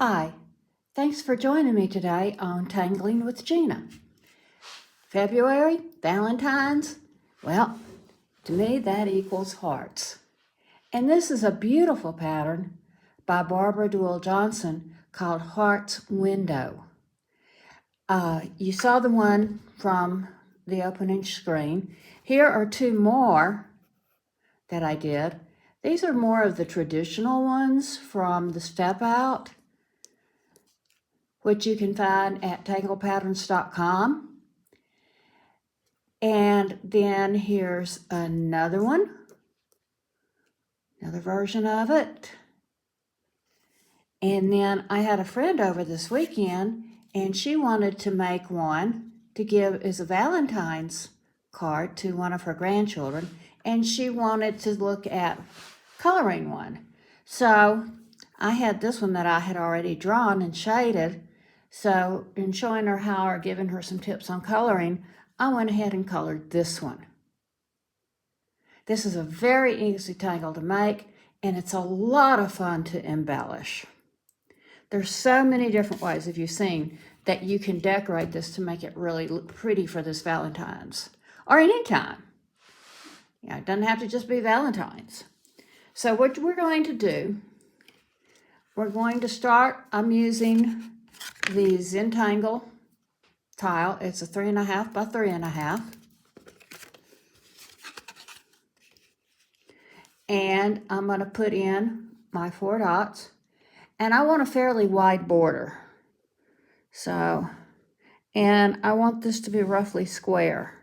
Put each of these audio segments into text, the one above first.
Hi, thanks for joining me today on Tangling with Gina. February, Valentine's, well, to me that equals hearts. And this is a beautiful pattern by Barbara Duel Johnson called Heart's Window. You saw the one from the opening screen. Here are two more that I did. These are more of the traditional ones from the Step Out, which you can find at tanglepatterns.com. And then here's another one, another version of it. And then I had a friend over this weekend, and she wanted to make one to give as a Valentine's card to one of her grandchildren, and she wanted to look at coloring one. So I had this one that I had already drawn and shaded. So in showing her how or giving her some tips on coloring, I went ahead and colored this one. This is a very easy tangle to make, and it's a lot of fun to embellish. There's so many different ways, if you've seen, that you can decorate this to make it really look pretty for this Valentine's or anytime. It doesn't have to just be Valentine's. So what we're going to do, we're going to start, I'm using the Zentangle tile. It's a 3.5 by 3.5. And I'm going to put in my 4 dots. And I want a fairly wide border. So, and I want this to be roughly square.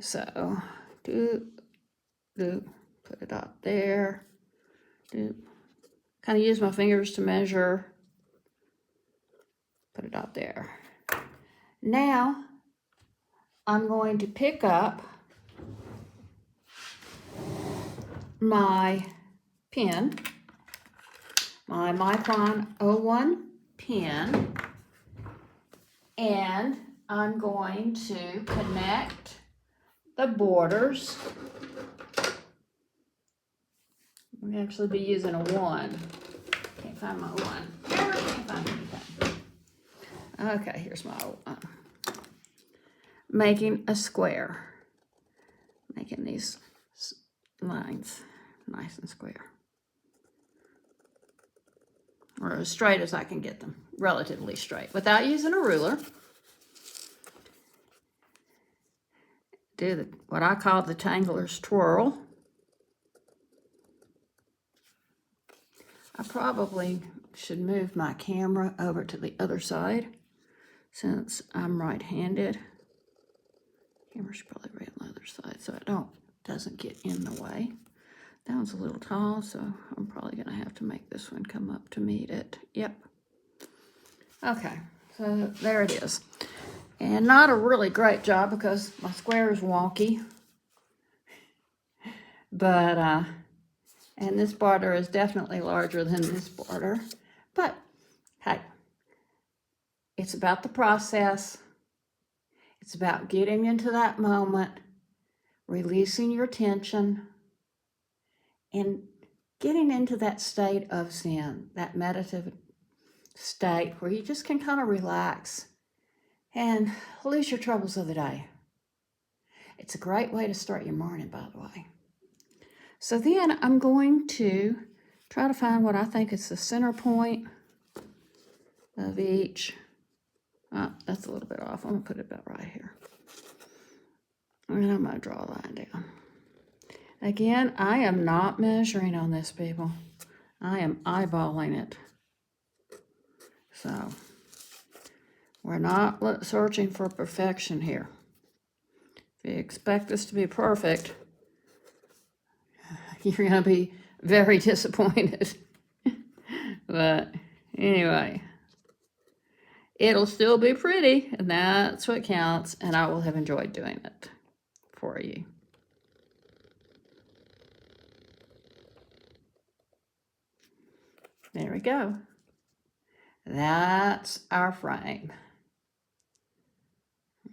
So, put a dot there. Kind of use my fingers to measure. Put a dot there. Now, I'm going to pick up my pen, my Micron 01 pen, and I'm going to connect the borders. I'm going to actually be using a 1. Can't find my 1. Never can find anything. Okay, here's my 1. Making a square. Making these lines nice and square. Or as straight as I can get them. Relatively straight. Without using a ruler. Do what I call the tangler's twirl. I probably should move my camera over to the other side since I'm right-handed. Camera should probably be on the other side so it doesn't get in the way. That one's a little tall, so I'm probably going to have to make this one come up to meet it. Yep. Okay, so there it is. And not a really great job because my square is wonky. But, and this border is definitely larger than this border. But, hey, it's about the process. It's about getting into that moment, releasing your tension, and getting into that state of Zen, that meditative state where you just can kind of relax and lose your troubles of the day. It's a great way to start your morning, by the way. So then I'm going to try to find what I think is the center point of each. That's a little bit off. I'm going to put it about right here. And I'm going to draw a line down. Again, I am not measuring on this, people. I am eyeballing it. So, we're not searching for perfection here. If you expect this to be perfect, you're going to be very disappointed. But anyway, it'll still be pretty, and that's what counts, and I will have enjoyed doing it for you. There we go. That's our frame.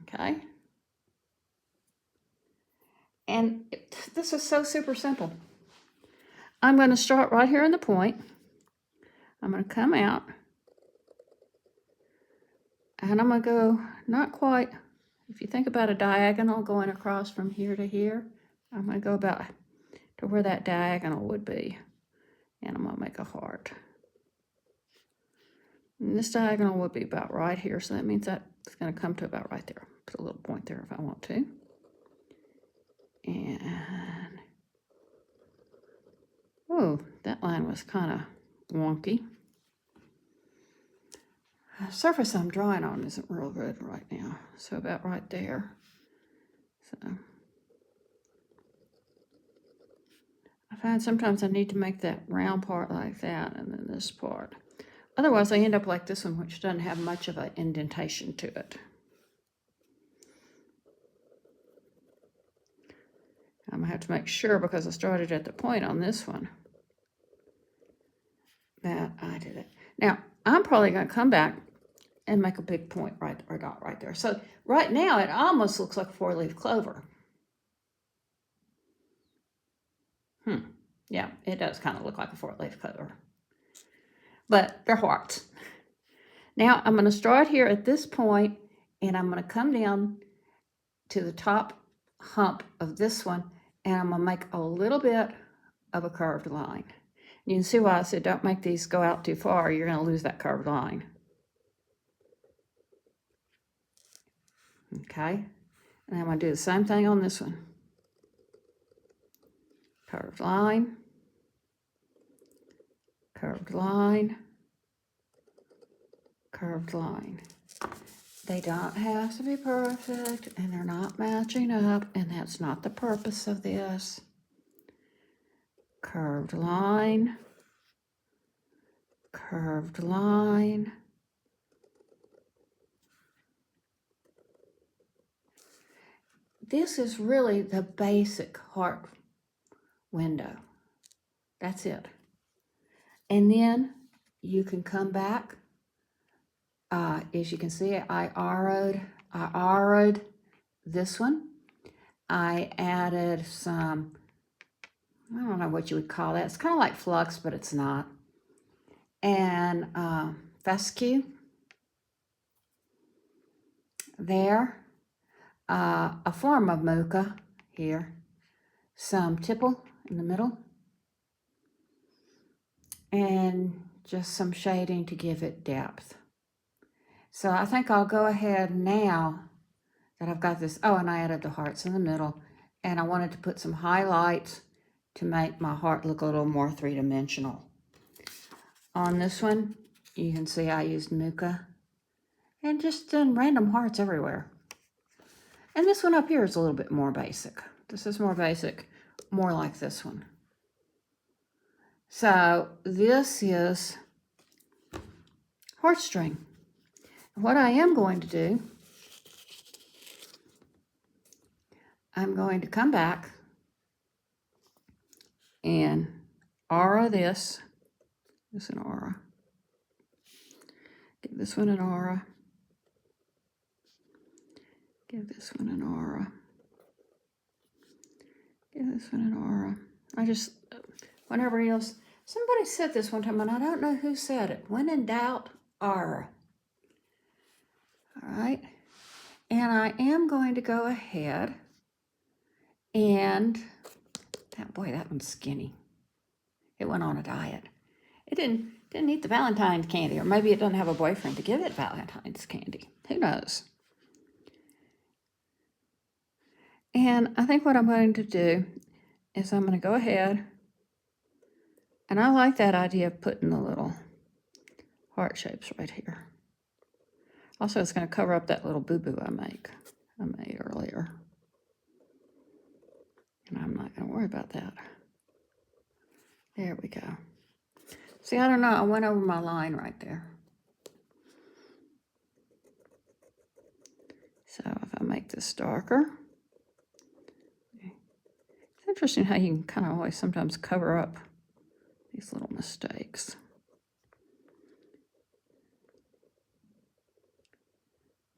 Okay. And this is so super simple. I'm going to start right here in the point. I'm going to come out, and I'm going to go not quite, if you think about a diagonal going across from here to here, I'm going to go about to where that diagonal would be, and I'm going to make a heart. And this diagonal would be about right here, so that means that it's going to come to about right there. Put a little point there if I want to. And, oh, that line was kind of wonky. The surface I'm drawing on isn't real good right now, so about right there. So I find sometimes I need to make that round part like that, and then this part. Otherwise, I end up like this one, which doesn't have much of an indentation to it. I'm going to have to make sure, because I started at the point on this one, that I did it. Now, I'm probably going to come back and make a big point right, or dot right there. So right now, it almost looks like a 4-leaf clover. Yeah, it does kind of look like a 4-leaf clover. But they're hearts. Now, I'm going to start here at this point, and I'm going to come down to the top hump of this one, and I'm going to make a little bit of a curved line. You can see why I said don't make these go out too far. You're going to lose that curved line. Okay, and I'm going to do the same thing on this one. Curved line, curved line, curved line. They don't have to be perfect, and they're not matching up, and that's not the purpose of this. Curved line, curved line. This is really the basic heart window. That's it. And then you can come back. As you can see, I arrowed this one. I added some, I don't know what you would call that. It's kind of like flux, but it's not. And fescue there. A form of mocha here. Some tipple in the middle. And just some shading to give it depth. So I think I'll go ahead now that I've got this. Oh, and I added the hearts in the middle. And I wanted to put some highlights to make my heart look a little more three-dimensional. On this one, you can see I used mocha and just done random hearts everywhere. And this one up here is a little bit more basic. This is more basic, more like this one. So this is heartstring. What I am going to do, I'm going to come back and aura this an aura. Give this one an aura. Give this one an aura. Give this one an aura. I just, whenever else, somebody said this one time, and I don't know who said it. When in doubt, aura. All right. And I am going to go ahead and, boy, that one's skinny. It went on a diet. It didn't eat the Valentine's candy, or maybe it doesn't have a boyfriend to give it Valentine's candy. Who knows? And I think what I'm going to do is I'm going to go ahead, and I like that idea of putting the little heart shapes right here. Also, it's going to cover up that little boo-boo I made earlier. And I'm not going to worry about that. There we go. See, I don't know. I went over my line right there. So if I make this darker, it's interesting how you can kind of always sometimes cover up these little mistakes.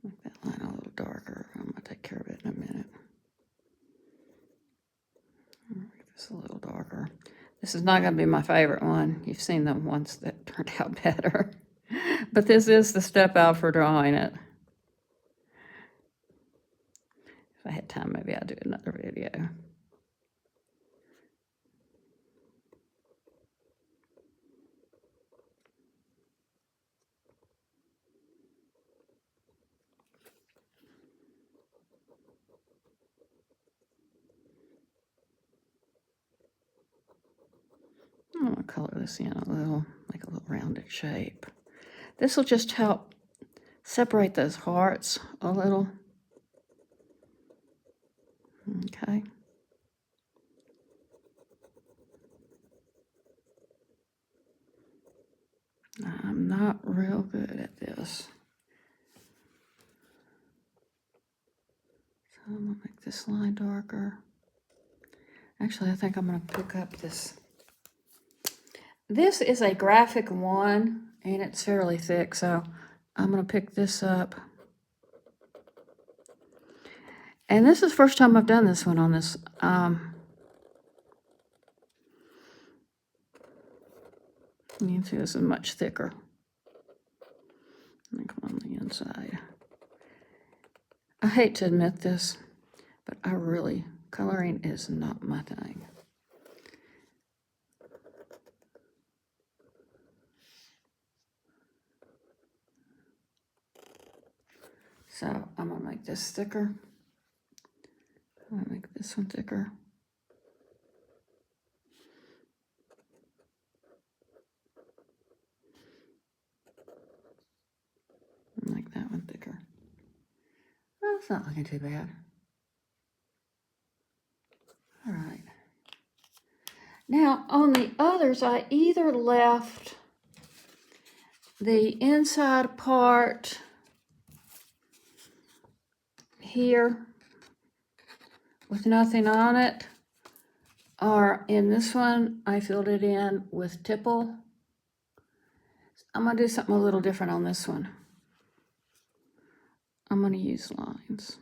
Make that line a little darker. I'm going to take care of it in a minute. Make this a little darker. This is not going to be my favorite one. You've seen the ones that turned out better. But this is the step out for drawing it. If I had time, maybe I'd do another video. I'm going to color this in a little, make a little rounded shape. This will just help separate those hearts a little. Okay. I'm not real good at this. So I'm going to make this line darker. Actually, I think I'm going to pick up this. This is a graphic 1, and it's fairly thick, so I'm going to pick this up. And this is the first time I've done this one on this. You can see this is much thicker. Let me come on the inside. I hate to admit this, but coloring is not my thing. So I'm gonna make this thicker. I'm gonna make this one thicker. Make that one thicker. Well, it's not looking too bad. All right. Now, on the others, I either left the inside part here with nothing on it, or in this one, I filled it in with tipple. I'm going to do something a little different on this one. I'm going to use lines.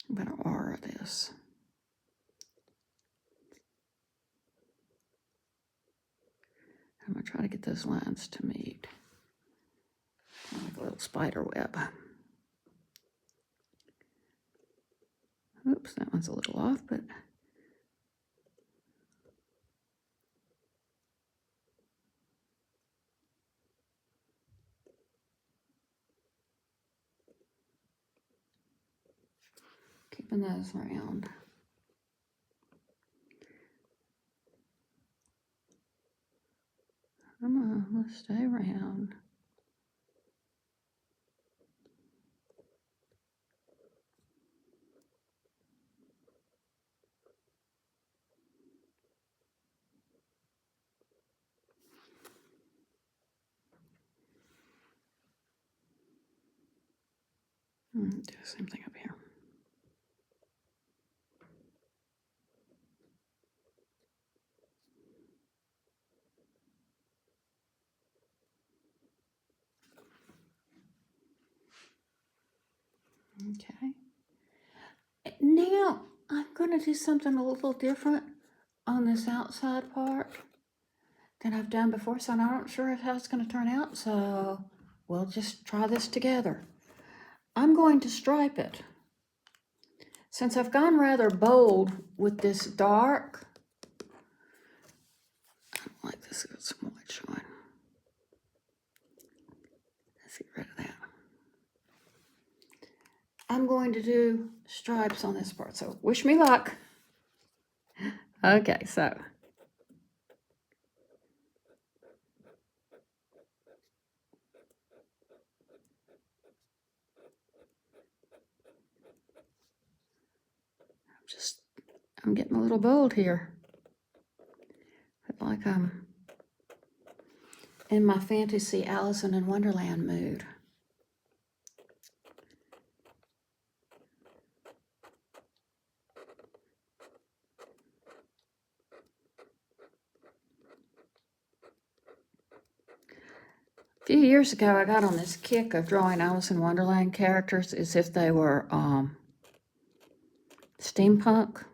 I'm going to aura this. I'm going to try to get those lines to meet. Like a little spider web. Oops, that one's a little off, but keeping those round. Come on, let's stay round. Do the same thing up here. Okay. Now I'm going to do something a little different on this outside part than I've done before, so I'm not sure how it's going to turn out, so we'll just try this together. I'm going to stripe it. Since I've gone rather bold with this dark, I don't like this smudge one. Let's get rid of that. I'm going to do stripes on this part, so wish me luck. Okay, so I'm getting a little bold here. But like I'm in my fantasy Alice in Wonderland mood. A few years ago, I got on this kick of drawing Alice in Wonderland characters as if they were steampunk.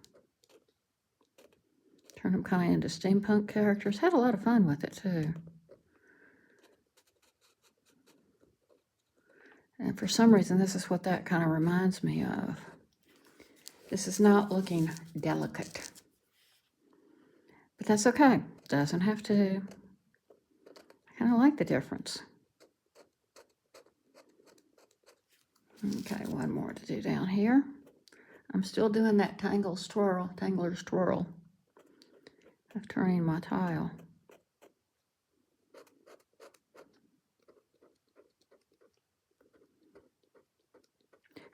Turn them kind of into steampunk characters. Had a lot of fun with it too. And for some reason, this is what that kind of reminds me of. This is not looking delicate. But that's okay. Doesn't have to. I kind of like the difference. Okay, one more to do down here. I'm still doing that tangler's twirl of turning my tile.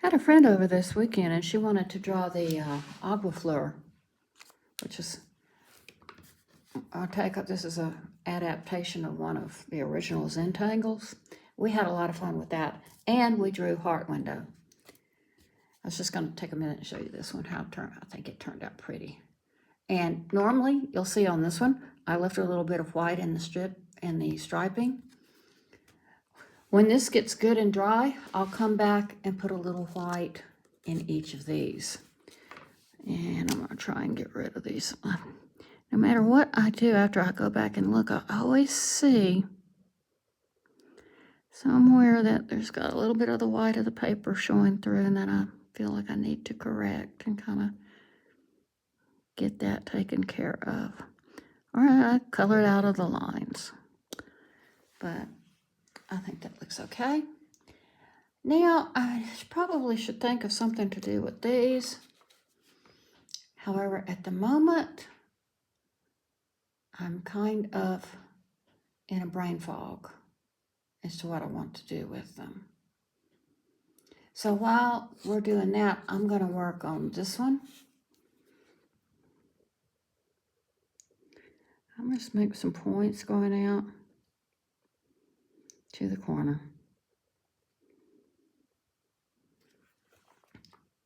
Had a friend over this weekend and she wanted to draw the agua flor, which is, this is an adaptation of one of the original Zentangles. We had a lot of fun with that, and we drew heart window. I was just going to take a minute and show you this one, how it turned. I think it turned out pretty. And normally, you'll see on this one, I left a little bit of white in the strip and the striping. When this gets good and dry, I'll come back and put a little white in each of these. And I'm going to try and get rid of these. No matter what I do after I go back and look, I always see somewhere that there's got a little bit of the white of the paper showing through, and then I feel like I need to correct and kind of get that taken care of. Or I colored out of the lines. But I think that looks okay. Now, I probably should think of something to do with these. However, at the moment, I'm kind of in a brain fog as to what I want to do with them. So while we're doing that, I'm going to work on this one. I'm going to make some points going out to the corner.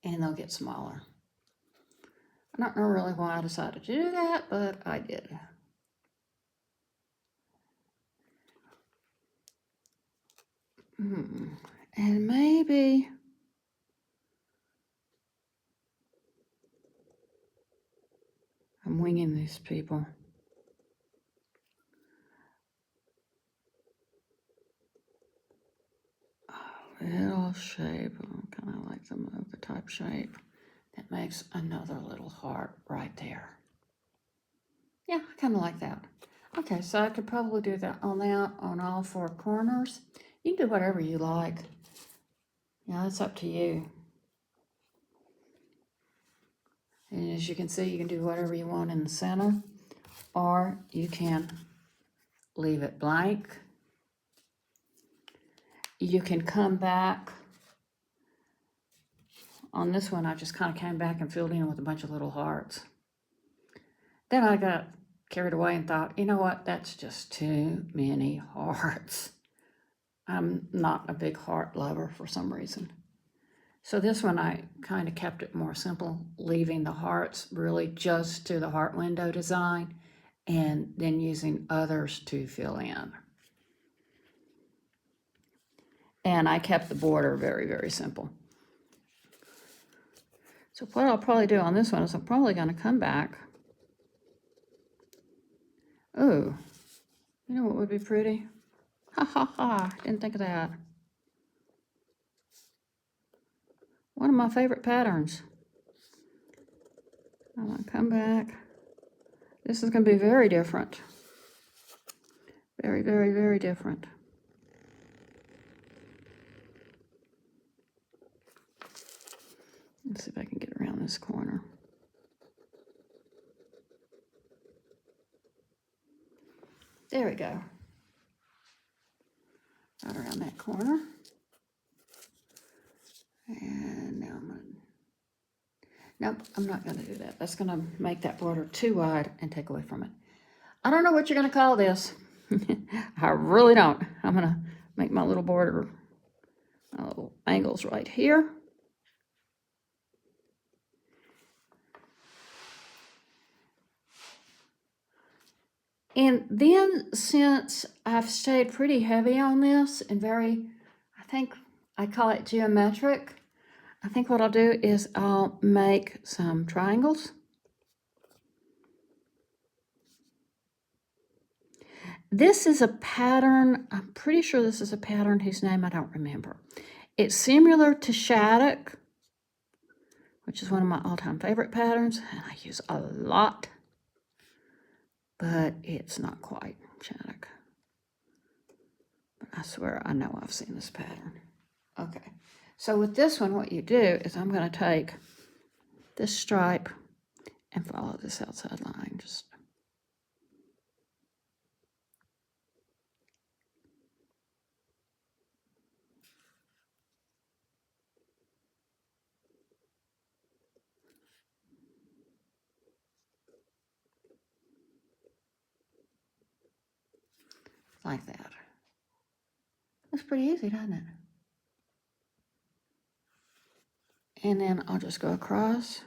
And they'll get smaller. I don't know really why I decided to do that, but I did. And maybe I'm winging these people. Little shape. I kind of like the mocha type shape. That makes another little heart right there. Yeah, I kind of like that. Okay, so I could probably do that on all four corners. You can do whatever you like. Yeah, it's up to you. And as you can see, you can do whatever you want in the center, or you can leave it blank. You can come back. On this one, I just kind of came back and filled in with a bunch of little hearts. Then I got carried away and thought, you know what, that's just too many hearts. I'm not a big heart lover for some reason. So this one, I kind of kept it more simple, leaving the hearts really just to the heart window design, and then using others to fill in. And I kept the border very, very simple. So what I'll probably do on this one is I'm probably going to come back. Oh, you know what would be pretty? Ha ha ha, didn't think of that. One of my favorite patterns. I'm going to come back. This is going to be very different. Very, very, very different. Let's see if I can get around this corner. There we go. Right around that corner. And now nope, I'm not going to do that. That's going to make that border too wide and take away from it. I don't know what you're going to call this. I really don't. I'm going to make my little border, my little angles right here. And then, since I've stayed pretty heavy on this and I think I call it geometric, I think what I'll do is I'll make some triangles. this is a pattern. I'm pretty sure this is a pattern whose name I don't remember. It's similar to Shattuck, which is one of my all-time favorite patterns, and I use a lot, but it's not quite Shattuck. But I swear I know I've seen this pattern. Okay, so with this one, what you do is I'm going to take this stripe and follow this outside line. Just like that. That's pretty easy, doesn't it? And then I'll just go across.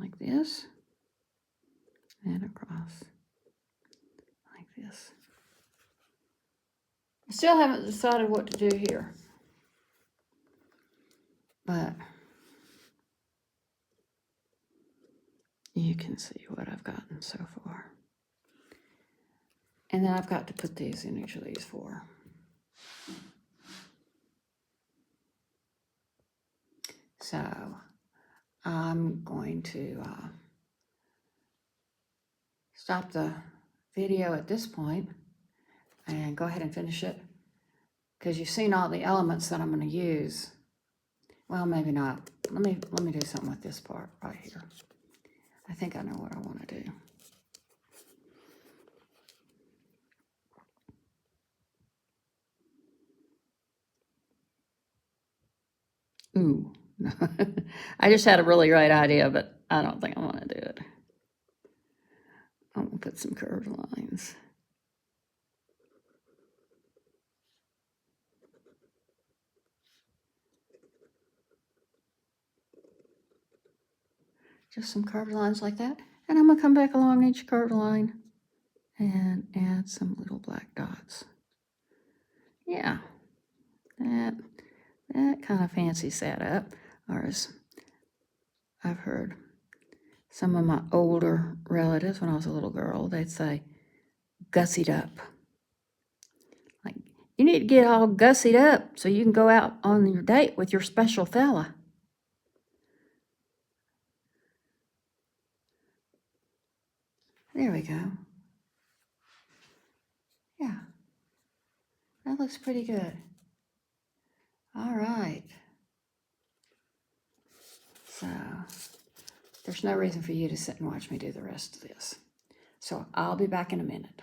Like this. And across. Like this. I still haven't decided what to do here. But you can see what I've gotten so far. And then I've got to put these in each of these four. So I'm going to stop the video at this point and go ahead and finish it, because you've seen all the elements that I'm going to use. Well, maybe not. Let me do something with this part right here. I think I know what I want to do. Ooh, no. I just had a really great idea, but I don't think I want to do it. I'm going to put some curved lines. Just some curved lines like that. And I'm going to come back along each curved line and add some little black dots. Yeah, that kind of fancies that up. Or as I've heard some of my older relatives when I was a little girl, they'd say, gussied up. Like, you need to get all gussied up so you can go out on your date with your special fella. There we go. Yeah, that looks pretty good. All right. So there's no reason for you to sit and watch me do the rest of this. So I'll be back in a minute.